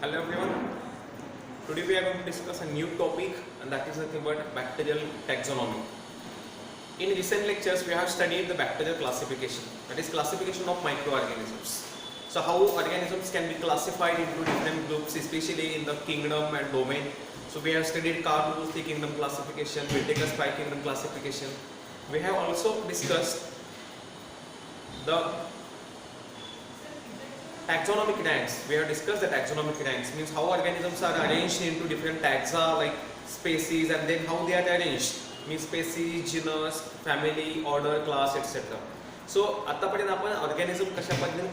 Hello everyone. Today we are going to discuss a new topic, and that is nothing but bacterial taxonomy. In recent lectures we have studied the bacterial classification, that is classification of microorganisms. So how organisms can be classified into different groups, especially in the kingdom and domain. So we have studied Carnot kingdom classification, Whittaker's kingdom classification. We have also discussed the taxonomic ranks. We have discussed the taxonomic ranks, means how organisms are arranged into different taxa like species, and then how they are arranged, means species, genus, family, order, class, etc. So आतापर्यंत आपण organism कशा पद्धतीने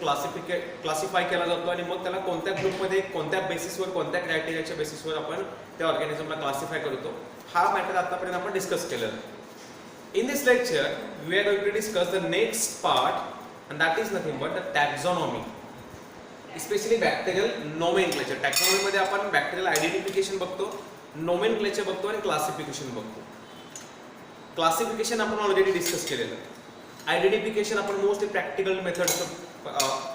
classify केला जातो आणि मग त्याला कोणत्या ग्रुपमध्ये कोणत्या बेसिसवर कोणत्या क्रायटेरियाच्या बेसिसवर आपण त्या ऑर्गॅनिझमला क्लासिफाय करतो हा मॅटर आतापर्यंत आपण डिस्कस केलं. In this lecture we are going to discuss the next part, and that is nothing but the taxonomy, specially bacterial nomenclature. टॅक्झॉनॉमीमध्ये आपण बॅक्टेरियल आयडेंटिफिकेशन बघतो, नोमेनक्लेचर बघतो आणि क्लासिफिकेशन बघतो. क्लासिफिकेशन आपण ऑलरेडी डिस्कस केलेलं, आयडेंटिफिकेशन आपण मोस्टली प्रॅक्टिकल मेथड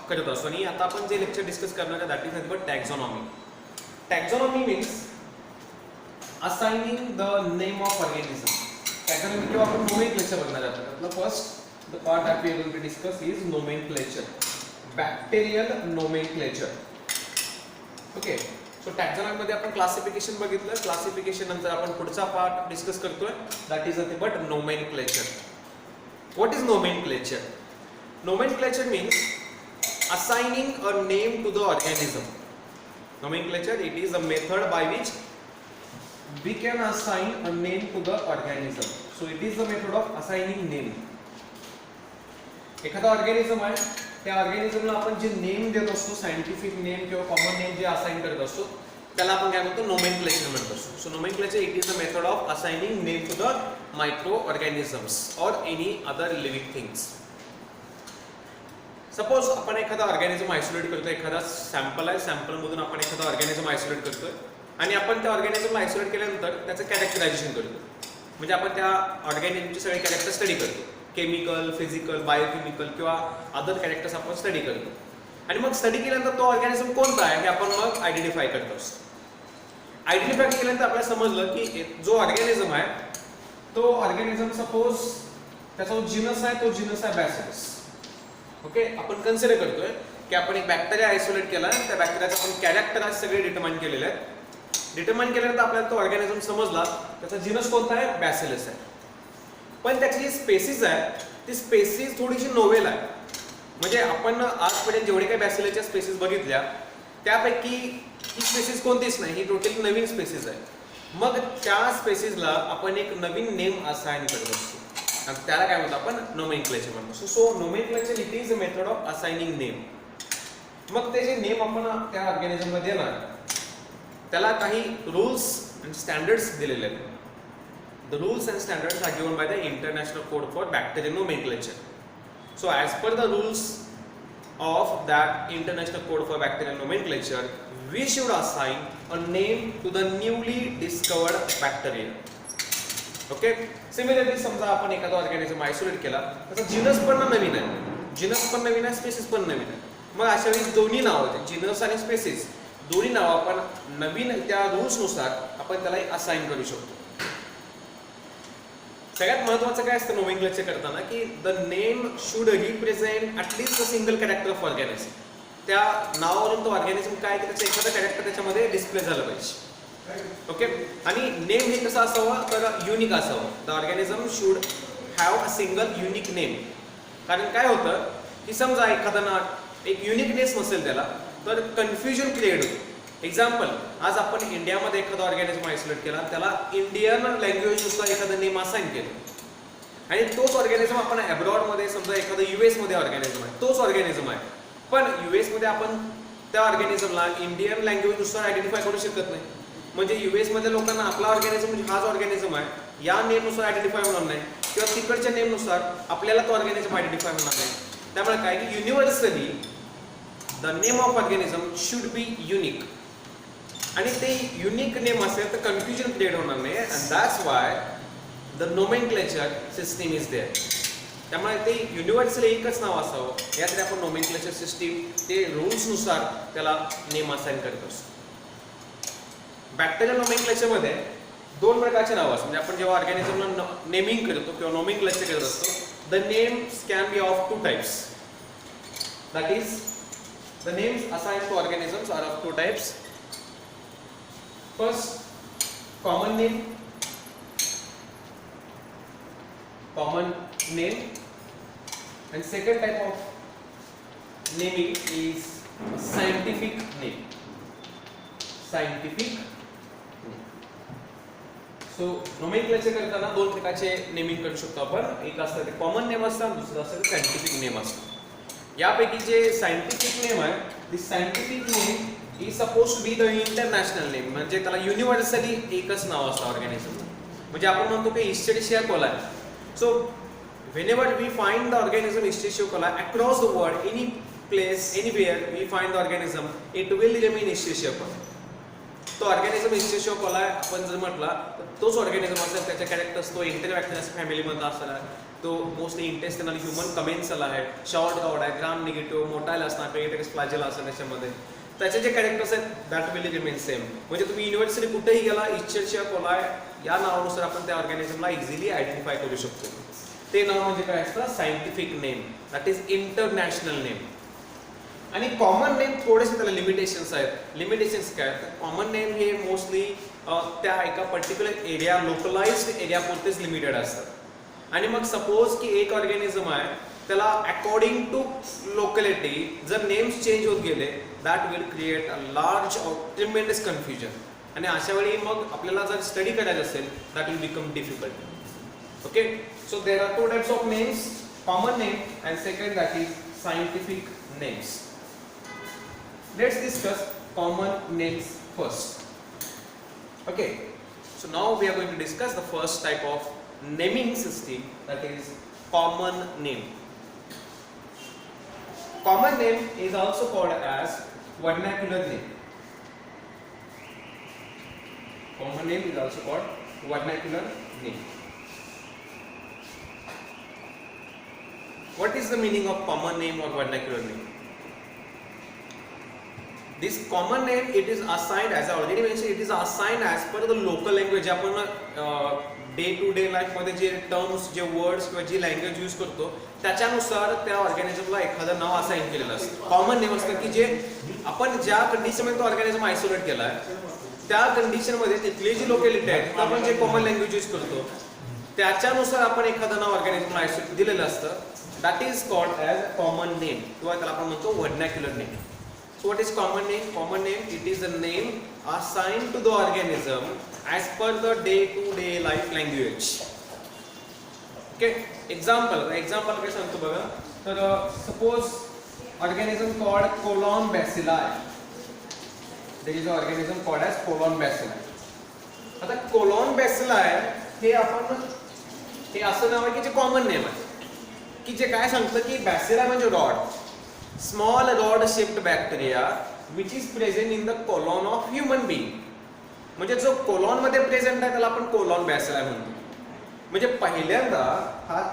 करत असतो, आणि आता आपण जे लेक्चर डिस्कस करणार आहे that is nothing but taxonomy. Taxonomy means assigning the name of organism. Taxonomy किंवा आपण नोमेनक्लेचर बघणार आहोत. त्यातलं first the part that we are going to discuss is nomenclature, bacterial nomenclature. Okay, so taxonomy मध्ये आपण classification बघितलं, classification नंतर आपण पुढचा पार्ट डिस्कस करतोय that is nothing but nomenclature. What is nomenclature? Nomenclature means assigning a name to the organism. Nomenclature, it is a method by which we can assign a name to the organism. So it is the method of assigning name. एखादा organism आहे, त्या ऑर्गॅनिझमला आपण जे name देत असतो, scientific name किंवा common name जे असाइन करत असतो त्याला आपण काय म्हणतो, नोमेनक्लेचर म्हणत असतो. So nomenclature it is the method of assigning name to the microorganisms or any other living things. Suppose आपण एखादा ऑर्गॅनिझम आयसोलेट करतोय, एखादा सॅम्पल आहे, सॅम्पल मधून आपण एखादा ऑर्गॅनिझम आयसोलेट करतोय आणि आपण त्या ऑर्गॅनिझमला आयसोलेट केल्यानंतर त्याचं कॅरेक्टरायझेशन करतो. म्हणजे आपण त्या ऑर्गॅनिझमचे सगळे कॅरेक्टर स्टडी करतो, केमिकल, फिजिकल, बायोकेमिकल किंवा अदर कॅरेक्टर्स आपण स्टडी करतो. आणि मग स्टडी केल्यानंतर तो ऑर्गॅनिझम कोणता आहे हे आपण मग आयडेंटिफाय करत असतो. आयडेंटिफाय केल्यानंतर आपल्याला समजलं की जो ऑर्गॅनिझम आहे तो ऑर्गॅनिझम सपोज त्याचा जो जिनस आहे तो जिनस आहे बॅसिलस. ओके, आपण कन्सिडर करतोय की आपण एक बॅक्टेरिया आयसोलेट केला, त्या बॅक्टेरियाचा आपण कॅरेक्टर सगळे डिटरमाइन केलेले आहेत. डिटरमाइन केल्यानंतर आपल्याला तो ऑर्गॅनिझम समजला त्याचा जिनस कोणता आहे, बॅसिलस आहे. पण त्याची जी स्पेसिस आहे ती स्पेसिस थोडीशी नोवेल आहे. म्हणजे आपण आजपर्यंत जेवढे काही बॅसिलसच्या स्पेसिस बघितल्या त्यापैकी ही स्पेसिस कोणतीच नाही, ही टोटली नवीन स्पेसिस आहे. मग त्या स्पेसिसला आपण एक नवीन नेम असाइन करत असतो आणि त्याला काय म्हणतो आपण, नोमेनक्लेचर म्हणतो. So nomenclature it is a method of assigning name. मग ते जे नेम आपण त्या ऑर्गॅनिझमला देणार त्याला काही रूल्स अँड स्टँडर्ड्स दिलेले आहेत. The rules and standards are given by the international code for bacterial nomenclature. So as per the rules of that international code for bacterial nomenclature, we should assign a name to the newly discovered bacteria. Okay, similarly समजा आपण एखादा organism isolate केला, त्याचा जिनस पण नवीन आहे, जिनस पण नवीन आहे, spaces पण नवीन आहे. मग अशा वेळी दोन्ही नाव आहेत, जिनस आणि स्पेसिस, दोन्ही नाव आपण नवीन त्या रूल्स नुसार आपण त्याला असाइन करू शकतो. सगळ्यात महत्त्वाचं काय असतं नोमेनक्लेचर करताना की the name should represent at least a single character of organism. त्या नावावरून तो ऑर्गॅनिझम काय की त्याचं एखादं कॅरेक्टर त्याच्यामध्ये डिस्प्ले झालं पाहिजे. ओके, आणि नेम हे कसं असावं तर युनिक असावं. The organism should have a single unique name. कारण काय होतं की समजा एखादा एक युनिकनेस नसेल त्याला तर कन्फ्युजन क्रिएट होतं. एक्झाम्पल, आज आपण इंडियामध्ये एखादा ऑर्गॅनिझम आयसोलेट केला, त्याला इंडियन लँग्वेज नुसार एखादं नेम असाइन केलं, आणि तोच ऑर्गॅनिझम आपण अब्रॉडमध्ये समजा एखादं US मध्ये ऑर्गॅनिझम आहे, तोच ऑर्गॅनिझम आहे, पण US मध्ये आपण त्या ऑर्गॅनिझमला इंडियन लँग्वेज नुसार आयडेंटिफाय करू शकत नाही. म्हणजे US मध्ये लोकांना आपला ऑर्गॅनिझम म्हणजे हाच ऑर्गॅनिझम आहे या नेम नुसार आयडेंटिफाय होणार नाही, किंवा तिकडच्या नेम नुसार आपल्याला तो ऑर्गॅनिझम आयडेंटिफाय होणार नाही. त्यामुळे काय की universally the name of organism should be unique. आणि ते युनिक नेम असेल तर कन्फ्युजन क्रिएट होणार नाही. And that's why the nomenclature system is there. त्यामुळे ते युनिव्हर्सली एकच नाव असावं यासाठी आपण नोमेनक्लेचर सिस्टीम ते रूल्स नुसार त्याला नेम असाइन करत असतो. बॅक्टेरियल नोमेनक्लेचरमध्ये दोन प्रकारचे नाव असतात. म्हणजे आपण जेव्हा ऑर्गॅनिझमला नेमिंग करतो किंवा नोमेनक्लेचर करत असतो, the names can be of two types. That is the names assigned to organisms are of two types. First common name, and second type of naming is scientific name. So nomenclature करताना दोन प्रकारचे naming करू शकतो आपण. एक असतं ते common name असतं, दुसरं असतं ते सायंटिफिक नेम असतं. यापैकी जे सायंटिफिक नेम आहे, this scientific name is suppose to be the international name. म्हणजे त्याला युनिव्हर्सली एकच नाव असतं ऑर्गॅनिझमला. म्हणजे आपण म्हणतो की इस्चेरिशिया coli. So whenever we find the organism Escherichia coli across the world, any place, anywhere we find the organism, it will remain Escherichia coli. तो organism Escherichia coli आपण जर म्हटला तर तोच ऑर्गॅनिझम असेल. त्याचे कॅरेक्टर्स तो एंटेरोबॅक्टेरियस फॅमिलीमधला असला, तो मोस्टली इंटेस्टिनल ह्युमन कमेन्सल आहे, शॉर्ट गाउड आहे, ग्राम निगेटिव्ह, मोटाईल असणार, पेरिटेक्स फ्लॅजेला असेल त्याच्यामध्ये. त्याचे जे कॅरेक्टर्स आहेत दॅट विल रिमेन सेम. म्हणजे तुम्ही युनिव्हर्सली कुठेही गेला, Escherichia coli या नावानुसार आपण त्या ऑर्गॅनिझमला इझिली आयडेंटिफाय करू शकतो. ते नाव म्हणजे काय असतं, scientific name, that is international name. आणि कॉमन नेम थोडेसे त्याला लिमिटेशन्स आहेत. लिमिटेशन्स काय तर कॉमन नेम हे मोस्टली त्या एका पर्टिक्युलर एरिया, लोकलाइज्ड एरिया पुरतेच लिमिटेड असतात. आणि मग सपोज की एक ऑर्गॅनिझम आहे, त्याला अकॉर्डिंग टू लोकॅलिटी जर नेम्स चेंज होत गेले, that will create a large or tremendous confusion. आणि अशा वेळी मग आपल्याला जर स्टडी करायचं असेल, that will become difficult. Okay, so there are two types of names, common name and second that is scientific names. Let's discuss common names first. Okay, so now we are going to discuss the first type of naming system, that is common name. Common name is also called as vernacular name. Common name is also called vernacular name. What is the meaning of common name or vernacular name? This common name, it is assigned, as I already mentioned, it is assigned as per the local language. आपण day to day life मध्ये जे terms, जे words किंवा जी language use करतो त्याच्यानुसार त्या ऑर्गॅनिझमला एखादं नाव assign केलेलं असतं. कॉमन नेम असतं की जे आपण ज्या कंडिशनमध्ये तो ऑर्गॅनिझम आयसोलेट केलाय त्या कंडिशनमध्ये तिथली जी लोकॅलिटी आहे तिथं आपण जे कॉमन लँग्वेज यूज करतो त्याच्यानुसार आपण एखादं नाव ऑर्गॅनिझमला आयसोलेट दिलेलं असतं. That is called as common name किंवा त्याला आपण म्हणतो vernacular name. So what is common name? Common name, it is a name assigned to the organism as per the day-to-day life language. Okay, example काय सांगतो बघा. तर suppose organism called colon bacilli. There is an organism called as colon bacilli. आता colon bacilli हे आपण हे असं नाव आहे की जे कॉमन नेम आहे की जे काय सांगतं की bacilli म्हणजे rod, small rod shaped bacteria which is present in the colon of human being. म्हणजे जो कोलॉन मध्ये प्रेझेंट आहे त्याला आपण कोलॉन बॅसिली म्हणतो. म्हणजे पहिल्यांदा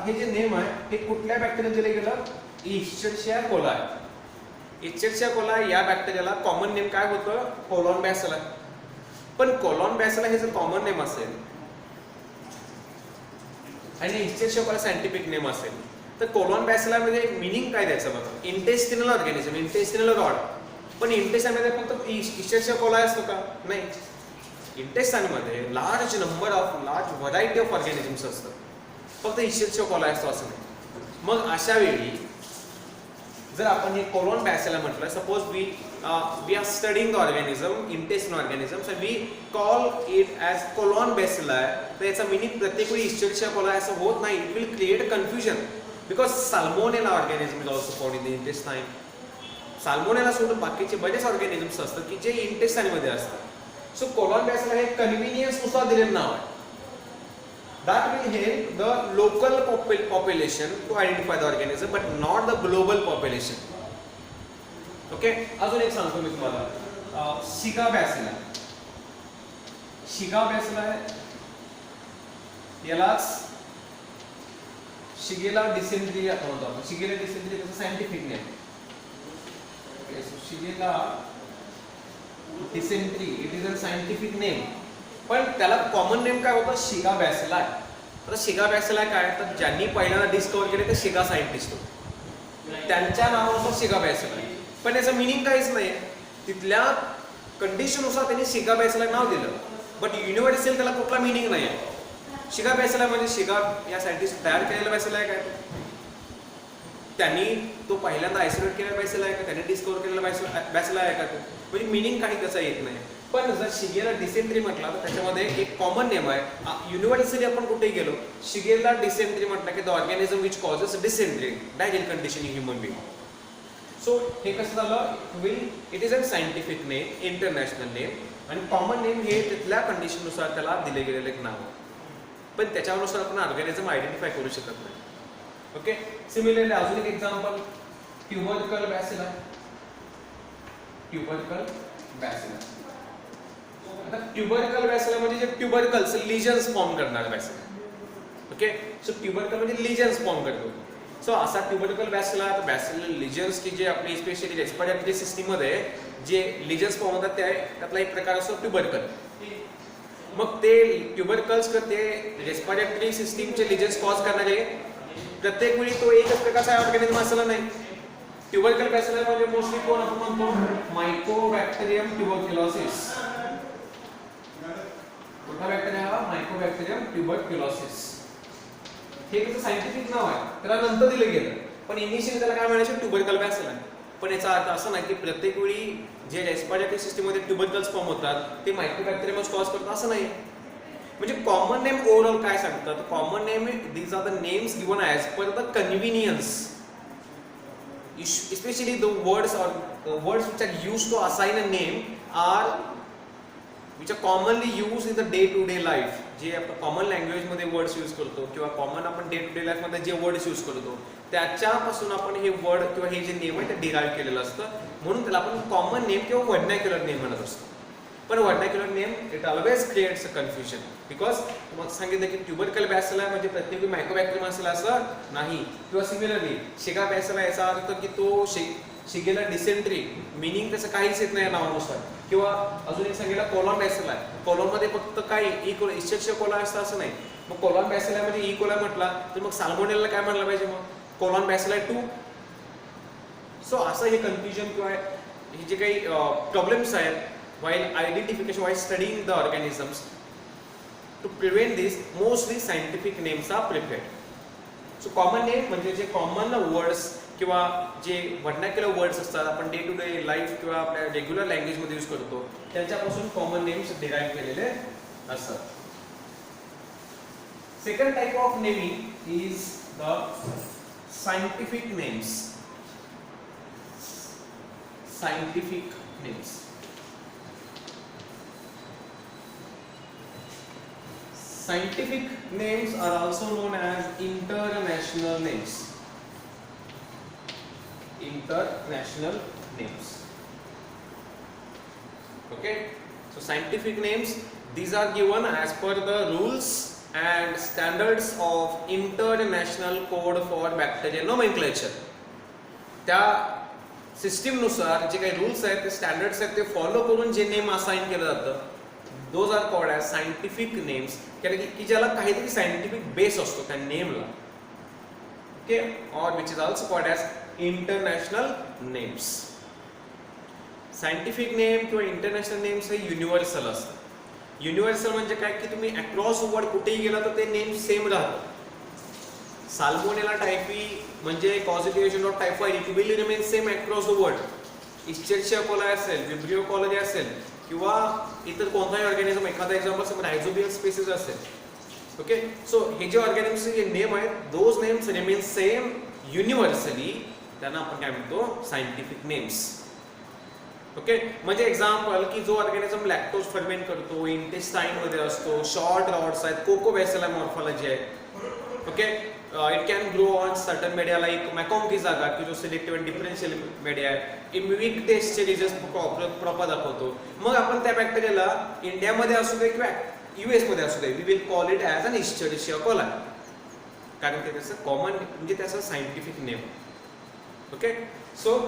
हे जे नेम आहे हे कुठल्या बॅक्टेरियाला दिले गेलं, इस्चेरिशिया कोलाई. इस्चेरिशिया कोलाई या बॅक्टेरियाला कॉमन नेम काय होतं, कोलॉन बॅसिली. पण कोलॉन बॅसिली हे जर कॉमन नेम असेल आणि इस्चेरिशिया कोलाई सायंटिफिक नेम असेल तर कोलॉन बॅसिली मध्ये मीनिंग काय द्यायचं बघा. Intestinal organism, intestinal rod. पण इंटेस्टाइन मध्ये फक्त इस्चेरिशिया कोलाई असतो का, नाही. इंटेस्टाइन मध्ये लार्ज व्हरायटी ऑफ ऑर्गॅनिझम्स असतात, फक्त इस्चेरिशिया कोलाई असतो असं नाही. मग अशा वेळी जर आपण हे कोलॉन बॅसिली म्हटलं, suppose we are studying the organism, intestinal organisms, and we call it as colon bacilli, तर याचा मीनिंग प्रत्येक वेळी इस्चेरिशिया कोलाई असं होत नाही. It will create confusion. Because Salmonella organism is also found in the intestine. Salmonella सोडून बाकीचे बरेच ऑर्गॅनिझम्स असतात की जे इंटेस्टाइन मध्ये असतात. सो कोलॉन बॅसिली हे कन्व्हिनियन्स नुसार दिलेलं नाव आहे. That will help the local population to identify the organism but not the global population. Okay, अजून एक सांगतो मी तुम्हाला. शिगा बॅसिली. शिगा बॅसिली यालाच शिगेला डिसेंट्री आपण म्हणतो. शिगेला डिसेंट्री त्याचं सायंटिफिक नेम. ओके, सो शिगेला dysentery, it is a scientific name. पण त्याला कॉमन नेम काय होतं? शिगा बॅसिलाई. आता शिगा बॅसिलाई काय, तर ज्यांनी पहिल्यांदा डिस्कवर केले ते शिगा सायंटिस्ट होते, त्यांच्या नावानुसार शिगा बॅसिलाई. पण याचं मिनिंग काहीच नाही. तिथल्या कंडिशननुसार त्यांनी शिगा बॅसिलाई नाव दिलं, बट युनिव्हर्सल त्याला कुठला मिनिंग नाही आहे. शिगा बॅसिलाई म्हणजे शिगा या सायंटिस्ट तयार केलेला बॅसिलाई काय, त्यांनी तो पहिल्यांदा आयसोलेट केलेला बॅसिलाई आहे का, त्यांनी डिस्कवर केलेला बॅसिलाई आहे का, तो म्हणजे मिनिंग काही त्याचा येत नाही. पण जर शिगेला डिसेंट्री म्हटला तर त्याच्यामध्ये एक कॉमन नेम आहे. युनिव्हर्सली आपण कुठे गेलो, शिगेला डिसेंट्री म्हटलं की the organism which causes dysentery diarrheal condition in human being. So हे कसं झालं, it is a scientific name, international name, आणि कॉमन नेम हे तिथल्या कंडिशननुसार त्याला दिले गेलेले एक नाव, पण त्याच्यानुसार आपण ऑर्गॅनिझम आयडेंटिफाय करू शकत नाही. ओके, सिमिलरली अजून एक एक्झाम्पल, ट्युबरकल बॅसिला. ट्युबरकल बॅसिला, आता ट्युबरकल बॅसिला म्हणजे जे ट्युबरकल्स लिजन्स फॉर्म करणार बॅसिला. ओके, सो ट्युबरकल म्हणजे लिजन्स फॉर्म करतो. सो असा ट्युबरकल बॅसिला, तर बॅसिलर लिजन्स की जे आपली स्पेशली रेस्पिरेटरी सिस्टीम मध्ये जे लिजन्स फॉर्म होतात त्यातला एक प्रकार असतो ट्युबरकल. मग ते ट्युबरकल्स ते रेस्पिरेटरी सिस्टीमचे लिजन्स कॉज करणारे प्रत्येक वेळी तो एकच प्रकारचा ऑर्गॅनिझम असला नाही. ट्युबरकल बॅसिला म्हणजे मोस्टली कोण आपण म्हणतो, मायकोबॅक्टेरियम ट्युबरक्युलोसिस. कुठला बॅक्टेरिया हा? Mycobacterium tuberculosis. हे त्याचं सायंटिफिक नाव आहे, त्याला नंतर दिलं गेलं, पण इनिशियली त्याला काय म्हणायचं, ट्युबरकल बॅसिला. पण याचा अर्थ असा नाही की प्रत्येक वेळी जे रेस्पिरेटरी सिस्टीम मध्ये ट्युबरकल्स फॉर्म होतात ते मायकोबॅक्टेरियमच कॉज करतात असं नाही. म्हणजे कॉमन नेम ओव्हरऑल काय सांगतात, common name these are the names given as per the convenience, especially the words which are used to assign a name are which are commonly used in the day to day life. जे आपण common language मध्ये words use करतो किंवा common आपण day to day life मध्ये जे words use करतो त्याच्यापासून आपण हे वर्ड किंवा हे जे नेम आहे ते डिराईव्ह केलेलं असतं, म्हणून त्याला आपण कॉमन नेम किंवा व्हर्नाक्युलर नेम म्हणत असतो. पण vernacular name it always creates a confusion, because तुम्हाला सांगितलं की ट्युबरकल बॅसिला म्हणजे प्रत्येक मायकोबॅक्टेरियम असेल असं नाही. किंवा सिमिलरली शिगा बॅसिला याचा अर्थ की तो शिगेला डिसेंट्री, मिनिंग त्याचं काहीच येत नाही नावानुसार. किंवा अजून एक सांगितलं कोलॉन बॅसिला आहे, कोलॉन मध्ये फक्त काय इच्छेक्ष कोला असतं असं नाही. मग कोलॉन बॅसिला मध्ये ई कोला म्हटला तर मग साल्मोनेला काय म्हटलं पाहिजे, मग कोलॉन बॅसिला 2. सो असं हे कन्फ्युजन किंवा हे जे काही प्रॉब्लेम्स आहेत while identification, while studying the organisms, to prevent this mostly scientific names are preferred. So common name म्हणजे जे कॉमन वर्ड्स किंवा जे व्हर्नाक्युलर वर्ड्स असतात आपण डे टू डे लाईफ किंवा आपल्या रेग्युलर लँग्वेज मध्ये यूज करतो त्यांच्यापासून कॉमन नेम्स डिराईव्ह केलेले असतात. Second type of naming is the scientific names. Scientific names, scientific names are also known as international names. International names. Okay, so scientific names, these are given as per the rules and standards of International Code for Bacterial Nomenclature. त्या system नुसार जे काही rules आहेत ते standards आहेत ते follow करून जे नेम असाइन केलं जातं those are called as scientific names, की ज्याला काहीतरी सायंटिफिक बेस असतो त्या नेमला. Okay, or which is also called as international names. Scientific name किंवा इंटरनॅशनल नेम्स हे युनिव्हर्सल असतात. युनिव्हर्सल म्हणजे काय की तुम्ही अक्रॉस वर्ल्ड कुठेही गेला तर ते नेम सेम राहतं. साल्मोनेला टायफी म्हणजे causative of typhoid, it will remain same across the world. Escherichia coli असेल, विब्रिओ कॉलरी असेल किंवा इतर कोणताही ऑर्गॅनिझम, एखादा एक्झाम्पल रायझोबियल स्पेसिस असेल. ओके, सो हे जे ऑर्गॅनिझमचे जे नेम आहेत those names remain same universally, त्यांना आपण काय म्हणतो सायंटिफिक नेम्स. ओके, म्हणजे एक्झाम्पल की जो ऑर्गॅनिझम लॅक्टोज फर्मेंट करतो, इंटेस्टाईन मध्ये असतो, शॉर्ट रॉड्स आहेत, कोकोबॅसिला मॉर्फॉलॉजी आहे. Okay, it can grow on certain media like MacConkey's agar की जो सिलेक्टिव्ह अँड डिफरन्शियल मीडिया आहे. इम्युनिक टेस्टचे रिझल्ट प्रॉपर दाखवतो. मग आपण त्या बॅक्टेरियाला इंडियामध्ये असू दे किंवा US मध्ये असू दे, we will call it as an Escherichia coli, कारण ते त्याचं कॉमन म्हणजे त्याचं scientific name. Okay, so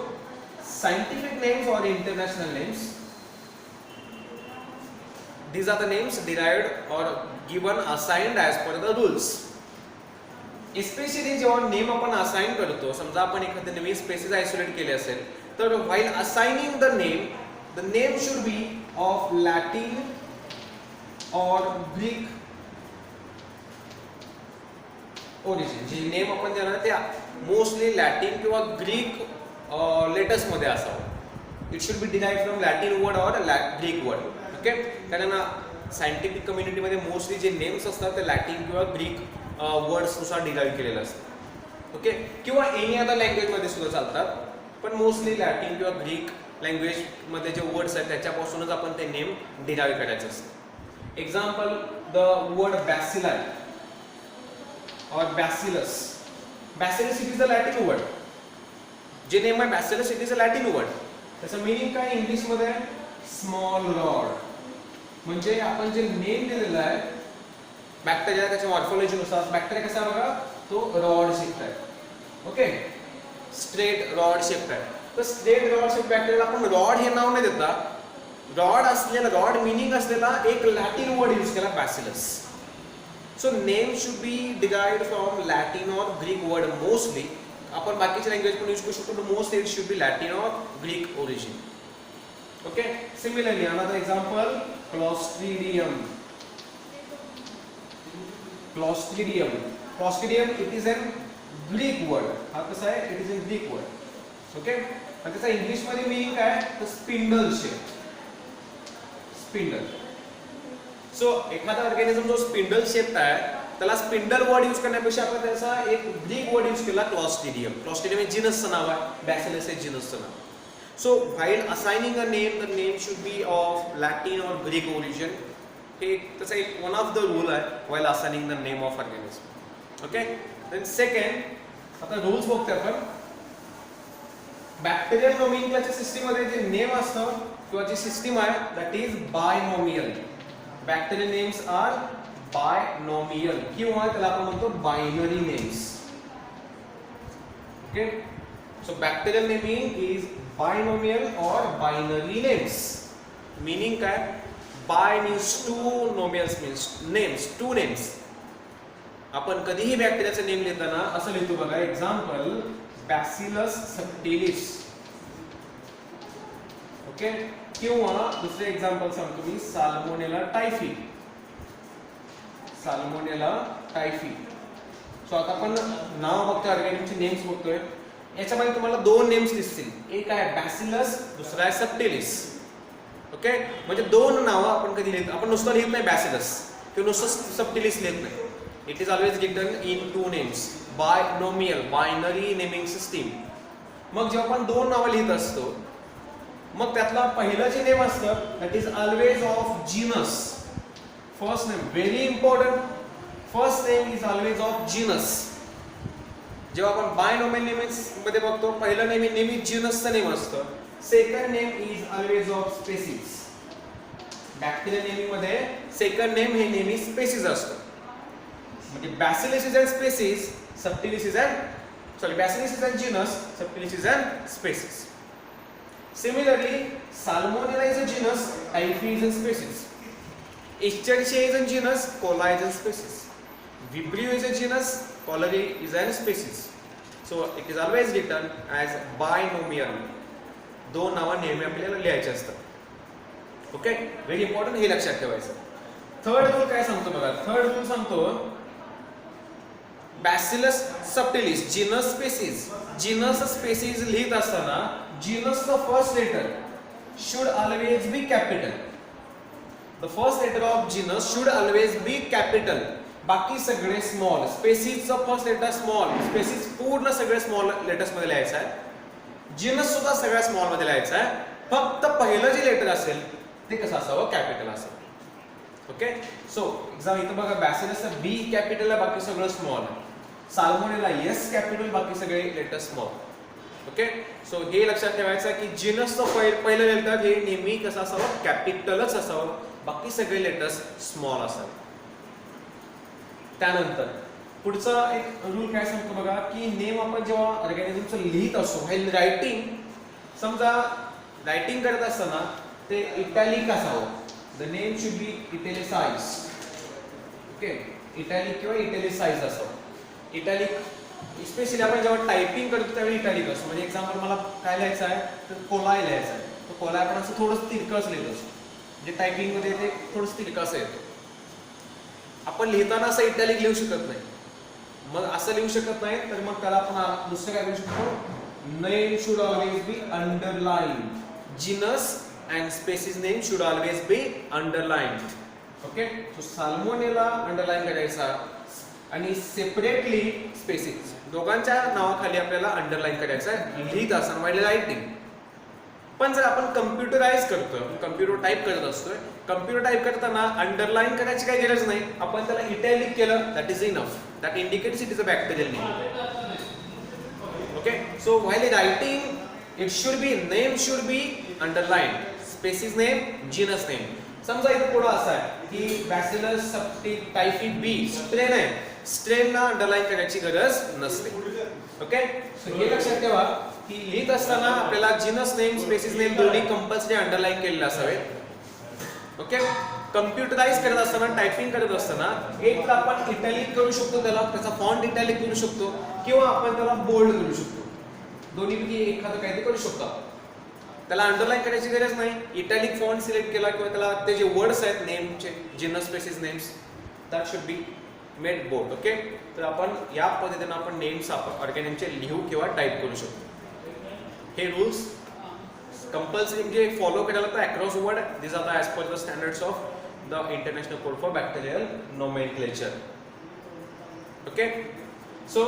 scientific names or international names, these are the names derived or given assigned as per the rules. Especially जेव्हा name आपण assign करतो, समजा आपण एखादे नवीन स्पेसेस आयसोलेट केले असेल, तर while assigning the name should be of Latin or Greek origin. जे नेम आपण देणार ते मोस्टली लॅटिन किंवा ग्रीक लेटर्स मध्ये असावं. It should be derived from Latin word और ग्रीक वर्ड. ओके, कारण सायंटिफिक कम्युनिटीमध्ये मोस्टली जे नेम्स असतात ते लॅटिन किंवा ग्रीक वर्ड्स नुसार डिराइव्ह केलेलं असतं. ओके, किंवा एनी अदर लँग्वेज मध्ये सुद्धा चालतात, पण मोस्टली लॅटिन किंवा ग्रीक लँग्वेज मध्ये जे वर्ड्स आहेत त्याच्यापासूनच आपण ते नेम डिराइव्ह करायचं असतं. एक्झाम्पल, द वर्ड बॅसिलाई और bacillus. Bacillus it is the Latin word. जे नेम आहे bacillus it is a Latin word. त्याचं मीनिंग काय इंग्लिश मध्ये? Small rod. म्हणजे आपण जे नेम दिलेला आहे बॅक्टेरिया, त्याच्या मॉर्फोलॉजीनुसार बॅक्टेरिया कसा बघा, तो रॉड शेप आहे. ओके, स्ट्रेट रॉड शेप आहे. तर स्ट्रेट रॉड शेप बॅक्टेरियाला आपण रॉड हे नाव नाही देता, रॉड मीनिंग असलेला एक लॅटिन वर्ड यूज केला, bacillus. So name should be derived from Latin और ग्रीक वर्ड मोस्टली. आपण बाकीचे लँग्वेज पण यूज करू शकतो, पण mostly it should be Latin और Greek origin. Okay, similarly another example, clostridium. Clostridium it is an Greek word. हा कसा आहे? It is an Greek word. Okay, आणि त्याचा इंग्लिश मध्ये मीनिंग काय? तर स्पिंडल शेप. स्पिंडल. सो एखादा ऑर्गॅनिझम जो स्पिंडल शेप आहे त्याला स्पिंडल वर्ड यूज करण्यापेक्षा आपण त्याचा एक ग्रीक वर्ड यूज केला, क्लॉस्ट्रिडियम. क्लॉस्ट्रिडियम हे जीनसचं नाव आहे, बॅसिलस हे जीनसचं नाव. So while assigning a name, the name should be of Latin और ग्रीक ओरिजिन. हे त्याचा एक वन ऑफ द रूल आहे while assigning the name of organism. Okay, then second, आता रूल्स बघतोय आपण. बॅक्टेरियल नोमेनक्लेचर सिस्टीम मध्ये जे नेम असतं किंवा जी सिस्टीम आहे that is binomial. Bacterial names are binomial किंवा त्याला आपण म्हणतो binary names. Okay, so bacterial naming is binomial और बायनरी नेम्स. मीनिंग काय? Bi means two, nomials means names, two names. आपण कधीही बॅक्टेरियाचं नेम लिहिताना असं लिहितो बघा. Example, bacillus subtilis. ओके, किंवा दुसरे एक्झाम्पल सांगतो मी, salmonella typhi. Salmonella typhi. So आता आपण नाव बघतोय, ऑर्गॅनिझमचे नेम्स बघतोय. याच्यामध्ये तुम्हाला दोन नेम्स दिसतील, एक आहे बॅसिलस, दुसरा आहे सबटिलिस. ओके, म्हणजे दोन नावं आपण कधी लिहित, आपण नुसतं लिहित नाही बॅसिलस किंवा नुसतं सबटिलिस लिहित नाही. It is always written in two names, binomial, binary naming system. मग जेव्हा आपण दोन नावं लिहित असतो, मग त्यातला पहिलं जे नेम असतं that is always of genus. First name very important. First name is always of genus. जेव्हा आपण बायनॉमियल नेम्स मध्ये बघतो, पहिलं नेम नेहमी जीनसचं नेम असतं. Second name is always of species. Bacterial naming मध्ये सेकंड नेम हे नेहमी स्पेसिस असतं. म्हणजे Bacillus is an species, subtilis is an Bacillus is an genus, subtilis is an species. Similarly, Salmonella is a genus, Typhi is a species. Escherichia is a genus, Cola is a species. Vibrio is a genus, Cholerae is a species. So it is always written as binomial. दोन नावं नेहमी आपल्याला लिहायचे असतात. Okay, very important, हे लक्षात ठेवायचं. Third rule काय सांगतो बघा. थर्ड रूल सांगतो Bacillus subtilis, genus species. Genus species लिहित असताना जीनसचं first letter should always be capital. The first letter of genus should always be capital. बाकी सगळे स्मॉल. स्पेसिसचं फर्स्ट लेटर स्मॉल, स्पेसिस पूर्ण सगळे स्मॉल लेटर्स मध्ये लिहायचं आहे. जीनस सुद्धा सगळ्या स्मॉल मध्ये लिहायचं आहे. फक्त पहिलं जे लेटर असेल ते कसं असावं? कॅपिटल असावं. ओके, सो एक्झाम इथं बघा, बॅसिलसचं बी कॅपिटल आहे, बाकी सगळं स्मॉल. साल्मोनेला एस कॅपिटल, बाकी सगळे लेटर स्मॉल. ओके, सो हे लक्षात ठेवायचं की जीनसचं पहिलं लेटर हे नेहमी कसं असावं? कॅपिटलच असावं, बाकी सगळे लेटर्स स्मॉल असावे. त्यानंतर पुढचा एक रूल काय सांगतो बघा, की नेम आपण जेव्हा ऑर्गॅनिझमचं लिहित असतो, व्हाईल रायटिंग, समजा रायटिंग करत असताना ते इटॅलिक असावं. the name should be italicized. Okay, italic किंवा इटॅलिसाइज असो. इटॅलिक स्पेशली आपण जेव्हा टायपिंग करतो त्यावेळी इटॅलिक असतो. म्हणजे एक्झाम्पल मला काय लिहायचं आहे तर कोलाय लिहायचं आहे, तर कोलाय आपण असं थोडंसं तिरकस लिहित असतो. म्हणजे टायपिंग मध्ये ते थोडंसं तिरकस येतो. आपण लिहिताना असं इटॅलिक लिहू शकत नाही. मग असं लिहू शकत नाही तर मग त्याला आपण दुसरं काय करू शकतो, name should always be underline. Genus and species name should always be underline. Okay, so Salmonella underline करायचा आणि सेपरेटली स्पेसिस दोघांच्या नावाखाली आपल्याला अंडरलाइन करायचं आहे लिहित असताना म्हणजे रायटिंग. पण जर आपण कम्प्युटराइज करतो, कम्प्युटर टाईप करत असतोय, कम्प्युटर टाईप करताना अंडरलाइन करायची काही गरज नाही. आपण त्याला इटॅलिक केलं, that is enough. That indicates it is a bacterial name. Okay, so while writing it should be name should be underline, species name, genus name. समजा इथे पुढे असं आहे की बॅसिलस सबटिक टायफी बी स्ट्रेन आहे, स्ट्रेनला अंडरलाइन करायची गरज नसते. ओके, सो हे लक्षात ठेवा की लिहित असताना आपल्याला जीनस नेम, स्पेसिस नेम दोन्ही कंपल्सरी अंडरलाइन केलेले असावेत. ओके, कम्प्युटराइज करत असताना, टायपिंग करत असताना एक तर आपण इटॅलिक करू शकतो, त्याचा फॉन्ट इटॅलिक करू शकतो किंवा आपण त्याला बोल्ड करू शकतो. दोन्हीपैकी एखादं काहीतरी करू शकतो. त्याला अंडरलाइन करायची गरज नाही. इटॅलिक फॉन्ट सिलेक्ट केला किंवा त्याला ते जे वर्ड्स आहेत नेमचे, genus, species names, that should be made bold. Okay, तर आपण या पद्धतीने आपण नेम्स ऑर्गॅनिमचे लिहू किंवा टाईप करू शकतो. हे रूल्स कंपल्सरी म्हणजे फॉलो करायला तर across world. This are the as per the standards of the international code for bacterial nomenclature. Okay, so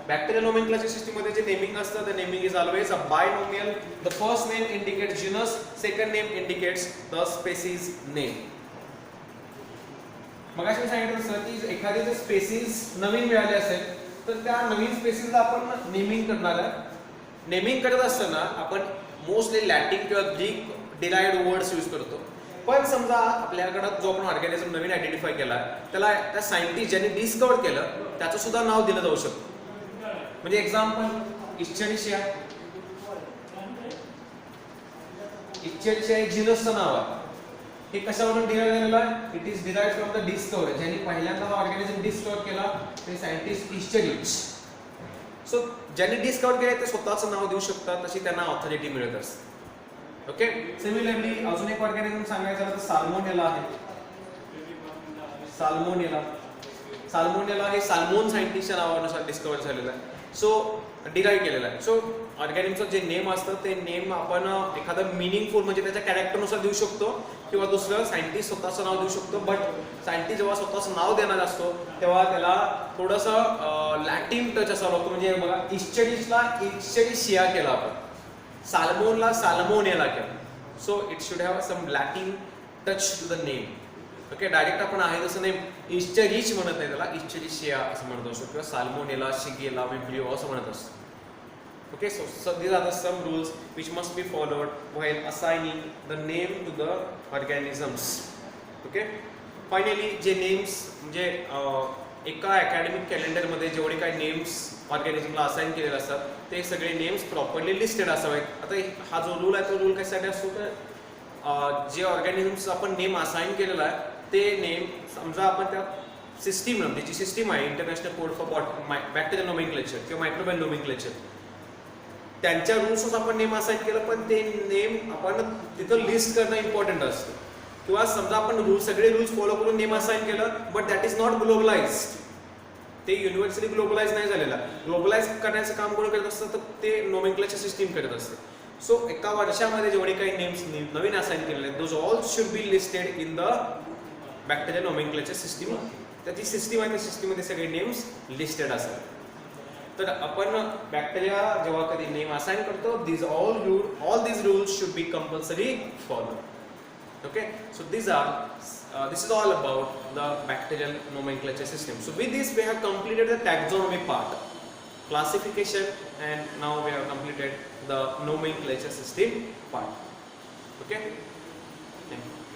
bacterial nomenclature system मध्ये जे नेमिंग असतं, the naming is always a binomial. The first name indicates genus, second name indicates the species name. मगाशी मी सांगितलं sir की एखादी जर spaces नवीन मिळाली असेल तर त्या नवीन स्पेसिसला आपण नेमिंग करणार आहे. नेमिंग करत असताना आपण मोस्टली लॅटिन किंवा ग्रीक डिराइव्ड वर्ड्स यूज करतो. पण समजा आपल्याकडे जो आपण ऑर्गॅनिझम नवीन आयडेंटिफाय केला त्याला त्या सायंटिस्ट ज्यांनी डिस्कवर केलं त्याचं सुद्धा नाव दिलं जाऊ शकतं. म्हणजे एक्झाम्पल इस्चेरिशिया, इस्चेरिशिया हे जीनसचं नाव आहे. हे कशावरून डिराइव्ह झालेलं आहे? It is derived from the discover. ज्यांनी पहिल्यांदा हा ऑर्गॅनिझम डिस्कवर केला ते सायंटिस्ट इस्चेरिच. सो ज्यांनी डिस्कवर केले ते स्वतःचं नाव देऊ शकतात, तशी त्यांना ऑथॉरिटी मिळत असते. ओके, सिमिलरली अजून एक ऑर्गॅनिझम सांगायचं तर साल्मोनेला आहे. साल्मोनेला, साल्मोनेला हे साल्मोन सायंटिस्टच्या नावानुसार डिस्कवर झालेलं आहे. सो डिराइव्ह केलेलं आहे. सो ऑर्गॅनिमचं जे नेम असतं ते नेम आपण एखादं मिनिंगफुल म्हणजे त्याच्या कॅरेक्टरनुसार देऊ शकतो किंवा दुसरं सायंटिस्ट स्वतःचं नाव देऊ शकतो. बट सायंटिस्ट जेव्हा स्वतःचं नाव देणार असतो तेव्हा त्याला थोडंसं लॅटिन टच असावा लागतो. म्हणजे बघा, इस्चेरिसला इस्चेरिशिया केला आपण, साल्मोनला साल्मोनेला केला. So it should have some Latin touch to the name. Okay, direct आपण आहे तसं नेम इस्चेरिच म्हणत नाही, त्याला इस्चेरिशिया असं म्हणत असतो किंवा साल्मोनेला, शिगेला, विब्रिओ असं म्हणत असतो. Okay, so these are the some rules which must be followed while assigning the name to the organisms. Okay, finally जे names म्हणजे एका अकॅडमिक कॅलेंडर मध्ये जेवढे काही नेम्स ऑर्गॅनिझमला असाइन केलेले असतात ते सगळे नेम्स प्रॉपरली लिस्टेड असावेत. आता हा जो रूल आहे तो रूल कशासाठी असतो तर जे ऑर्गॅनिझम्स आपण नेम असाइन केलेला आहे ते नेम समजा आपण त्या सिस्टीम जी सिस्टीम आहे international code for bacterial nomenclature किंवा मायक्रोबायल नोमेनक्लेचर त्यांच्या रूल्सच आपण नेम असाइन केलं, पण ते नेम आपण तिथं लिस्ट करणं इम्पॉर्टंट असतं. किंवा समजा आपण सगळे रूल्स फॉलो करून नेम असाइन केलं but that is not globalised, ते युनिव्हर्सली ग्लोबलाइज नाही झालेला. ग्लोबलाइज करण्याचं काम कोण करत असतं तर ते नोमेनक्लेचर सिस्टीम करत असते. सो एका वर्षामध्ये जेवढे काही नेम्स नवीन असाइन केलेले आहेत those all should be listed in the bacterial nomenclature system. त्याची सिस्टीम आहे त्या सिस्टीममध्ये सगळे नेम्स लिस्टेड असतात. तर आपण बॅक्टेरिया जेव्हा कधी नेम असाइन करतो all these rules should be compulsory followed. Okay, so this is all about the bacterial nomenclature system. So with this we have completed the taxonomy part, classification, and now we have completed the nomenclature system part. Okay, thank you.